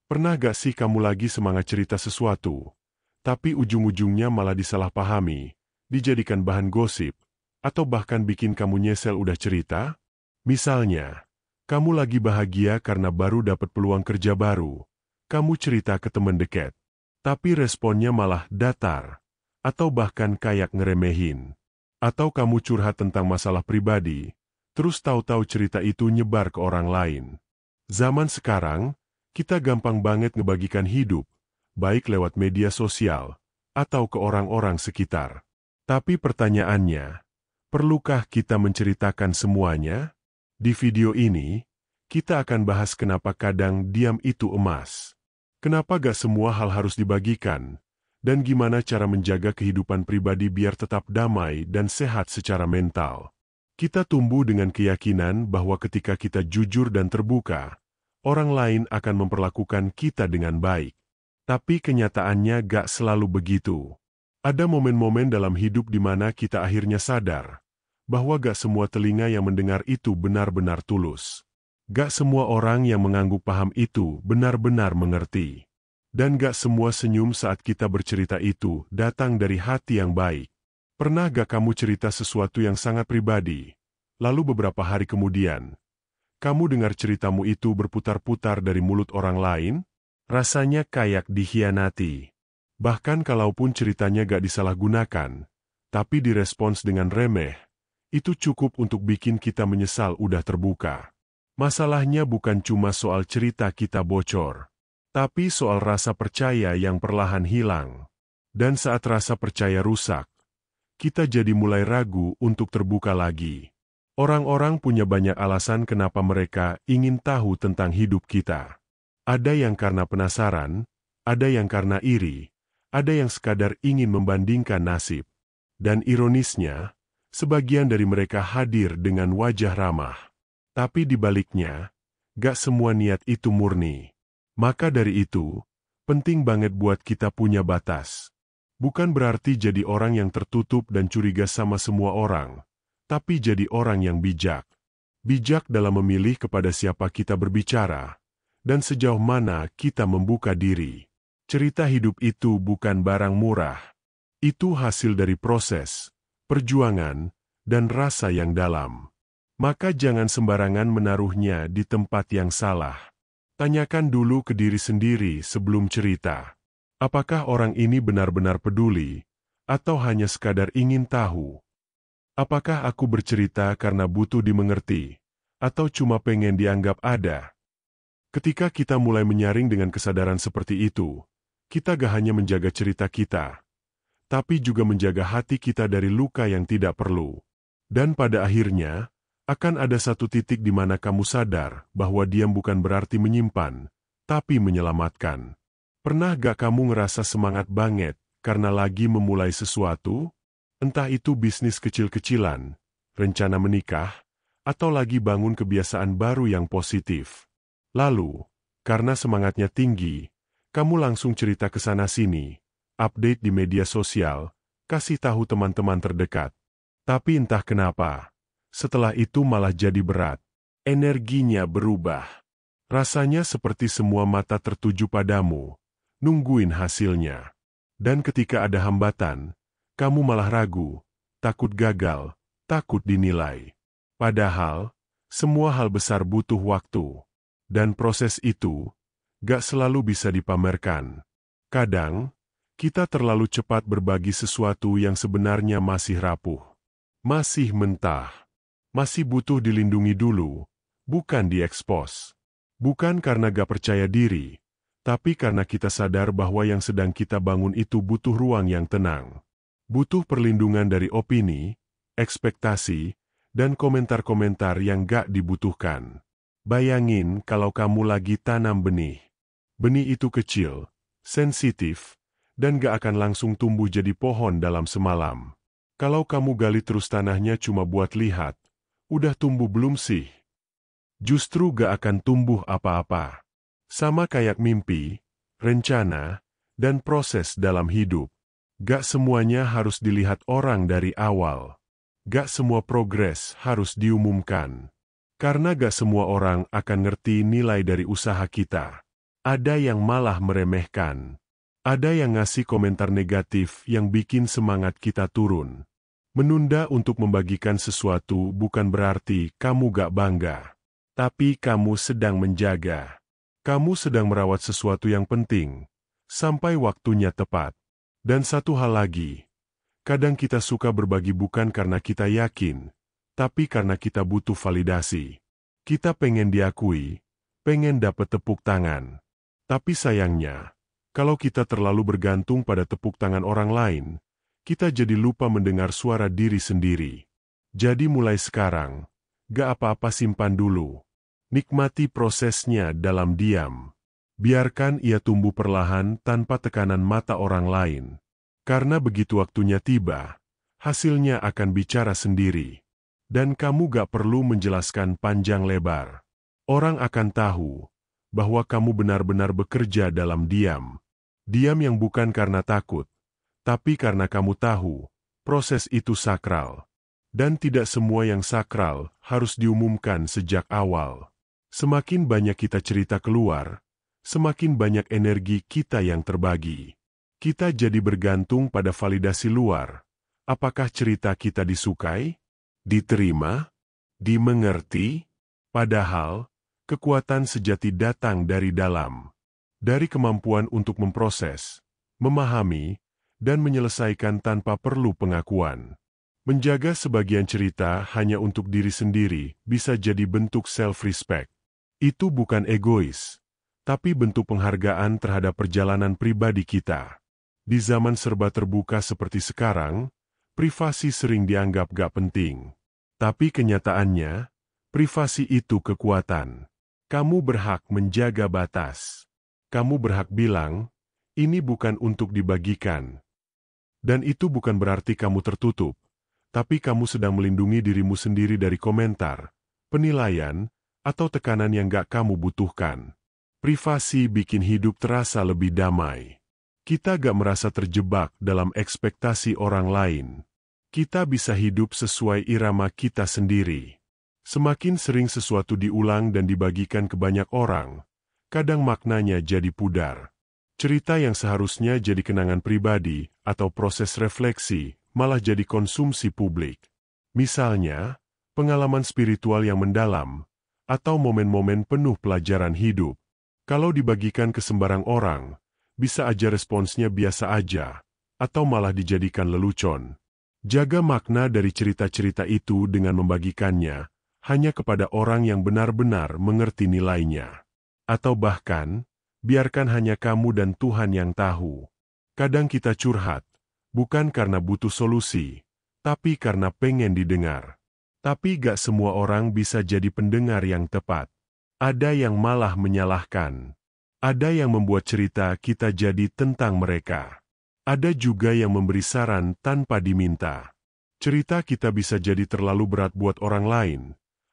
Pernah gak sih kamu lagi semangat cerita sesuatu, tapi ujung-ujungnya malah disalahpahami, dijadikan bahan gosip, atau bahkan bikin kamu nyesel udah cerita? Misalnya, kamu lagi bahagia karena baru dapat peluang kerja baru. Kamu cerita ke teman dekat, tapi responnya malah datar, atau bahkan kayak ngeremehin. Atau kamu curhat tentang masalah pribadi, terus tahu-tahu cerita itu nyebar ke orang lain. Zaman sekarang, kita gampang banget ngebagikan hidup, baik lewat media sosial, atau ke orang-orang sekitar. Tapi pertanyaannya, perlukah kita menceritakan semuanya? Di video ini, kita akan bahas kenapa kadang diam itu emas. Kenapa gak semua hal harus dibagikan, dan gimana cara menjaga kehidupan pribadi biar tetap damai dan sehat secara mental. Kita tumbuh dengan keyakinan bahwa ketika kita jujur dan terbuka, orang lain akan memperlakukan kita dengan baik. Tapi kenyataannya gak selalu begitu. Ada momen-momen dalam hidup di mana kita akhirnya sadar bahwa gak semua telinga yang mendengar itu benar-benar tulus. Gak semua orang yang mengangguk paham itu benar-benar mengerti. Dan gak semua senyum saat kita bercerita itu datang dari hati yang baik. Pernah gak kamu cerita sesuatu yang sangat pribadi, lalu beberapa hari kemudian, kamu dengar ceritamu itu berputar-putar dari mulut orang lain? Rasanya kayak dikhianati. Bahkan kalaupun ceritanya gak disalahgunakan, tapi direspons dengan remeh, itu cukup untuk bikin kita menyesal udah terbuka. Masalahnya bukan cuma soal cerita kita bocor, tapi soal rasa percaya yang perlahan hilang. Dan saat rasa percaya rusak, kita jadi mulai ragu untuk terbuka lagi. Orang-orang punya banyak alasan kenapa mereka ingin tahu tentang hidup kita. Ada yang karena penasaran, ada yang karena iri, ada yang sekadar ingin membandingkan nasib. Dan ironisnya, sebagian dari mereka hadir dengan wajah ramah. Tapi di baliknya, gak semua niat itu murni. Maka dari itu, penting banget buat kita punya batas. Bukan berarti jadi orang yang tertutup dan curiga sama semua orang, tapi jadi orang yang bijak. Bijak dalam memilih kepada siapa kita berbicara, dan sejauh mana kita membuka diri. Cerita hidup itu bukan barang murah. Itu hasil dari proses, perjuangan, dan rasa yang dalam. Maka jangan sembarangan menaruhnya di tempat yang salah. Tanyakan dulu ke diri sendiri sebelum cerita. Apakah orang ini benar-benar peduli, atau hanya sekadar ingin tahu? Apakah aku bercerita karena butuh dimengerti, atau cuma pengen dianggap ada? Ketika kita mulai menyaring dengan kesadaran seperti itu, kita gak hanya menjaga cerita kita, tapi juga menjaga hati kita dari luka yang tidak perlu. Dan pada akhirnya, akan ada satu titik di mana kamu sadar bahwa diam bukan berarti menyimpan, tapi menyelamatkan. Pernah gak kamu ngerasa semangat banget karena lagi memulai sesuatu? Entah itu bisnis kecil-kecilan, rencana menikah, atau lagi bangun kebiasaan baru yang positif. Lalu, karena semangatnya tinggi, kamu langsung cerita ke sana-sini, update di media sosial, kasih tahu teman-teman terdekat. Tapi entah kenapa, setelah itu malah jadi berat. Energinya berubah. Rasanya seperti semua mata tertuju padamu, nungguin hasilnya. Dan ketika ada hambatan, kamu malah ragu, takut gagal, takut dinilai. Padahal, semua hal besar butuh waktu. Dan proses itu, gak selalu bisa dipamerkan. Kadang, kita terlalu cepat berbagi sesuatu yang sebenarnya masih rapuh. Masih mentah. Masih butuh dilindungi dulu, bukan diekspos. Bukan karena gak percaya diri, tapi karena kita sadar bahwa yang sedang kita bangun itu butuh ruang yang tenang. Butuh perlindungan dari opini, ekspektasi, dan komentar-komentar yang gak dibutuhkan. Bayangin kalau kamu lagi tanam benih. Benih itu kecil, sensitif, dan gak akan langsung tumbuh jadi pohon dalam semalam. Kalau kamu gali terus tanahnya cuma buat lihat, udah tumbuh belum sih? Justru gak akan tumbuh apa-apa. Sama kayak mimpi, rencana, dan proses dalam hidup. Gak semuanya harus dilihat orang dari awal. Gak semua progres harus diumumkan. Karena gak semua orang akan ngerti nilai dari usaha kita. Ada yang malah meremehkan. Ada yang ngasih komentar negatif yang bikin semangat kita turun. Menunda untuk membagikan sesuatu bukan berarti kamu gak bangga. Tapi kamu sedang menjaga. Kamu sedang merawat sesuatu yang penting. Sampai waktunya tepat. Dan satu hal lagi. Kadang kita suka berbagi bukan karena kita yakin, tapi karena kita butuh validasi. Kita pengen diakui, pengen dapat tepuk tangan. Tapi sayangnya, kalau kita terlalu bergantung pada tepuk tangan orang lain, kita jadi lupa mendengar suara diri sendiri. Jadi mulai sekarang, gak apa-apa simpan dulu. Nikmati prosesnya dalam diam. Biarkan ia tumbuh perlahan tanpa tekanan mata orang lain. Karena begitu waktunya tiba, hasilnya akan bicara sendiri. Dan kamu gak perlu menjelaskan panjang lebar. Orang akan tahu bahwa kamu benar-benar bekerja dalam diam. Diam yang bukan karena takut, tapi karena kamu tahu, proses itu sakral. Dan tidak semua yang sakral harus diumumkan sejak awal. Semakin banyak kita cerita keluar, semakin banyak energi kita yang terbagi. Kita jadi bergantung pada validasi luar. Apakah cerita kita disukai, diterima, dimengerti? Padahal, kekuatan sejati datang dari dalam. Dari kemampuan untuk memproses, memahami, dan menyelesaikan tanpa perlu pengakuan. Menjaga sebagian cerita hanya untuk diri sendiri bisa jadi bentuk self-respect. Itu bukan egois, tapi bentuk penghargaan terhadap perjalanan pribadi kita. Di zaman serba terbuka seperti sekarang, privasi sering dianggap gak penting. Tapi kenyataannya, privasi itu kekuatan. Kamu berhak menjaga batas. Kamu berhak bilang, ini bukan untuk dibagikan. Dan itu bukan berarti kamu tertutup, tapi kamu sedang melindungi dirimu sendiri dari komentar, penilaian, atau tekanan yang gak kamu butuhkan. Privasi bikin hidup terasa lebih damai. Kita gak merasa terjebak dalam ekspektasi orang lain. Kita bisa hidup sesuai irama kita sendiri. Semakin sering sesuatu diulang dan dibagikan ke banyak orang, kadang maknanya jadi pudar. Cerita yang seharusnya jadi kenangan pribadi atau proses refleksi, malah jadi konsumsi publik. Misalnya, pengalaman spiritual yang mendalam, atau momen-momen penuh pelajaran hidup. Kalau dibagikan ke sembarang orang, bisa aja responsnya biasa aja, atau malah dijadikan lelucon. Jaga makna dari cerita-cerita itu dengan membagikannya, hanya kepada orang yang benar-benar mengerti nilainya. Atau bahkan, biarkan hanya kamu dan Tuhan yang tahu. Kadang kita curhat, bukan karena butuh solusi, tapi karena pengen didengar. Tapi gak semua orang bisa jadi pendengar yang tepat. Ada yang malah menyalahkan. Ada yang membuat cerita kita jadi tentang mereka. Ada juga yang memberi saran tanpa diminta. Cerita kita bisa jadi terlalu berat buat orang lain,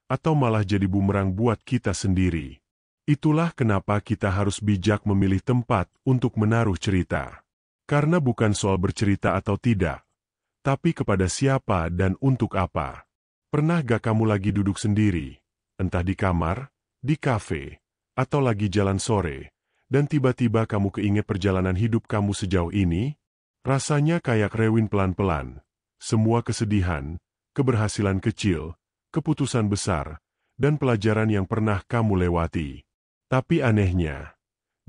atau malah jadi bumerang buat kita sendiri. Itulah kenapa kita harus bijak memilih tempat untuk menaruh cerita. Karena bukan soal bercerita atau tidak, tapi kepada siapa dan untuk apa. Pernah gak kamu lagi duduk sendiri, entah di kamar, di kafe, atau lagi jalan sore, dan tiba-tiba kamu keinget perjalanan hidup kamu sejauh ini? Rasanya kayak rewin pelan-pelan. Semua kesedihan, keberhasilan kecil, keputusan besar, dan pelajaran yang pernah kamu lewati. Tapi anehnya,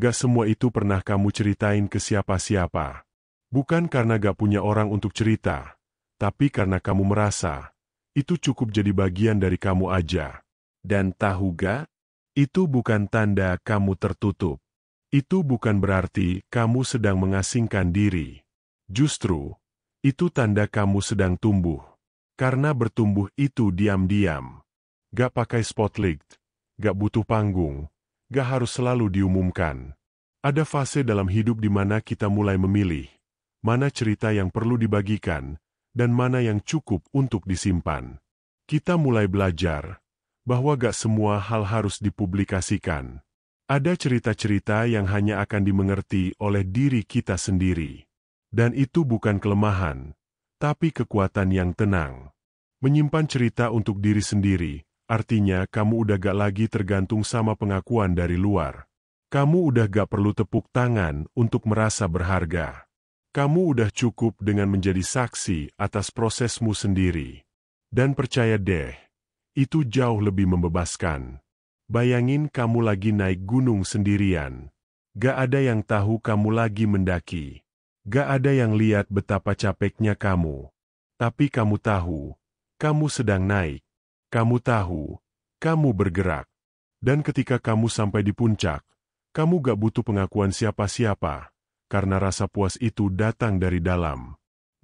gak semua itu pernah kamu ceritain ke siapa-siapa. Bukan karena gak punya orang untuk cerita, tapi karena kamu merasa, itu cukup jadi bagian dari kamu aja. Dan tahu gak? Itu bukan tanda kamu tertutup. Itu bukan berarti kamu sedang mengasingkan diri. Justru, itu tanda kamu sedang tumbuh. Karena bertumbuh itu diam-diam. Gak pakai spotlight, gak butuh panggung, gak harus selalu diumumkan. Ada fase dalam hidup di mana kita mulai memilih, mana cerita yang perlu dibagikan, dan mana yang cukup untuk disimpan. Kita mulai belajar bahwa gak semua hal harus dipublikasikan. Ada cerita-cerita yang hanya akan dimengerti oleh diri kita sendiri. Dan itu bukan kelemahan, tapi kekuatan yang tenang. Menyimpan cerita untuk diri sendiri, artinya kamu udah gak lagi tergantung sama pengakuan dari luar. Kamu udah gak perlu tepuk tangan untuk merasa berharga. Kamu udah cukup dengan menjadi saksi atas prosesmu sendiri. Dan percaya deh, itu jauh lebih membebaskan. Bayangin kamu lagi naik gunung sendirian. Gak ada yang tahu kamu lagi mendaki. Gak ada yang lihat betapa capeknya kamu. Tapi kamu tahu, kamu sedang naik. Kamu tahu, kamu bergerak. Dan ketika kamu sampai di puncak, kamu gak butuh pengakuan siapa-siapa, karena rasa puas itu datang dari dalam.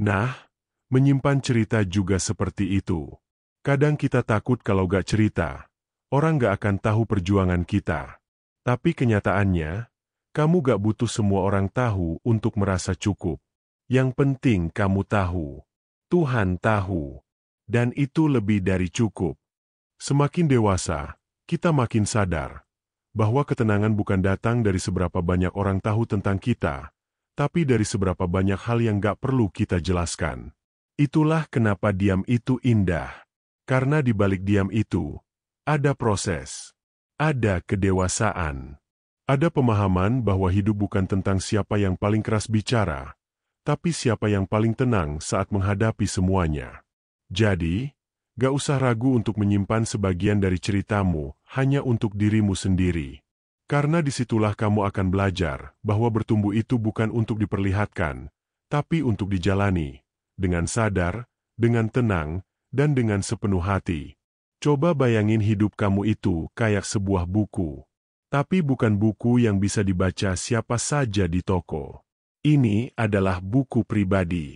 Nah, menyimpan cerita juga seperti itu. Kadang kita takut kalau gak cerita, orang gak akan tahu perjuangan kita. Tapi kenyataannya, kamu gak butuh semua orang tahu untuk merasa cukup. Yang penting kamu tahu. Tuhan tahu. Dan itu lebih dari cukup. Semakin dewasa, kita makin sadar bahwa ketenangan bukan datang dari seberapa banyak orang tahu tentang kita, tapi dari seberapa banyak hal yang gak perlu kita jelaskan. Itulah kenapa diam itu indah. Karena di balik diam itu, ada proses. Ada kedewasaan. Ada pemahaman bahwa hidup bukan tentang siapa yang paling keras bicara, tapi siapa yang paling tenang saat menghadapi semuanya. Jadi, gak usah ragu untuk menyimpan sebagian dari ceritamu hanya untuk dirimu sendiri. Karena disitulah kamu akan belajar bahwa bertumbuh itu bukan untuk diperlihatkan, tapi untuk dijalani, dengan sadar, dengan tenang, dan dengan sepenuh hati. Coba bayangin hidup kamu itu kayak sebuah buku. Tapi bukan buku yang bisa dibaca siapa saja di toko. Ini adalah buku pribadi.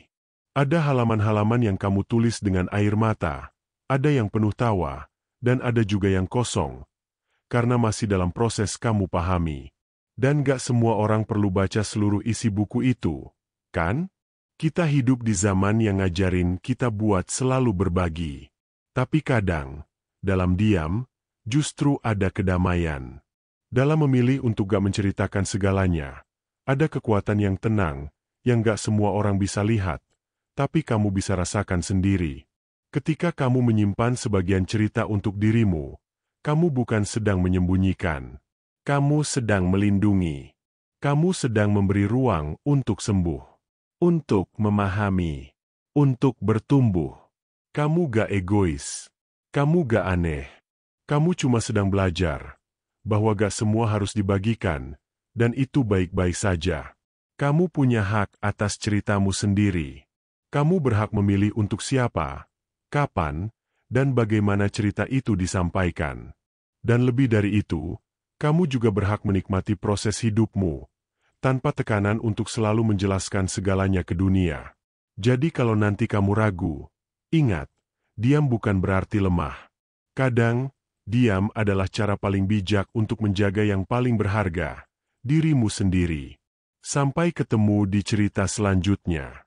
Ada halaman-halaman yang kamu tulis dengan air mata, ada yang penuh tawa, dan ada juga yang kosong. Karena masih dalam proses kamu pahami. Dan gak semua orang perlu baca seluruh isi buku itu, kan? Kita hidup di zaman yang ngajarin kita buat selalu berbagi. Tapi kadang, dalam diam, justru ada kedamaian. Dalam memilih untuk gak menceritakan segalanya, ada kekuatan yang tenang, yang gak semua orang bisa lihat, tapi kamu bisa rasakan sendiri. Ketika kamu menyimpan sebagian cerita untuk dirimu, kamu bukan sedang menyembunyikan. Kamu sedang melindungi. Kamu sedang memberi ruang untuk sembuh. Untuk memahami. Untuk bertumbuh. Kamu gak egois. Kamu gak aneh. Kamu cuma sedang belajar bahwa gak semua harus dibagikan, dan itu baik-baik saja. Kamu punya hak atas ceritamu sendiri. Kamu berhak memilih untuk siapa, kapan, dan bagaimana cerita itu disampaikan. Dan lebih dari itu, kamu juga berhak menikmati proses hidupmu, tanpa tekanan untuk selalu menjelaskan segalanya ke dunia. Jadi kalau nanti kamu ragu, ingat, diam bukan berarti lemah. Kadang, diam adalah cara paling bijak untuk menjaga yang paling berharga, dirimu sendiri. Sampai ketemu di cerita selanjutnya.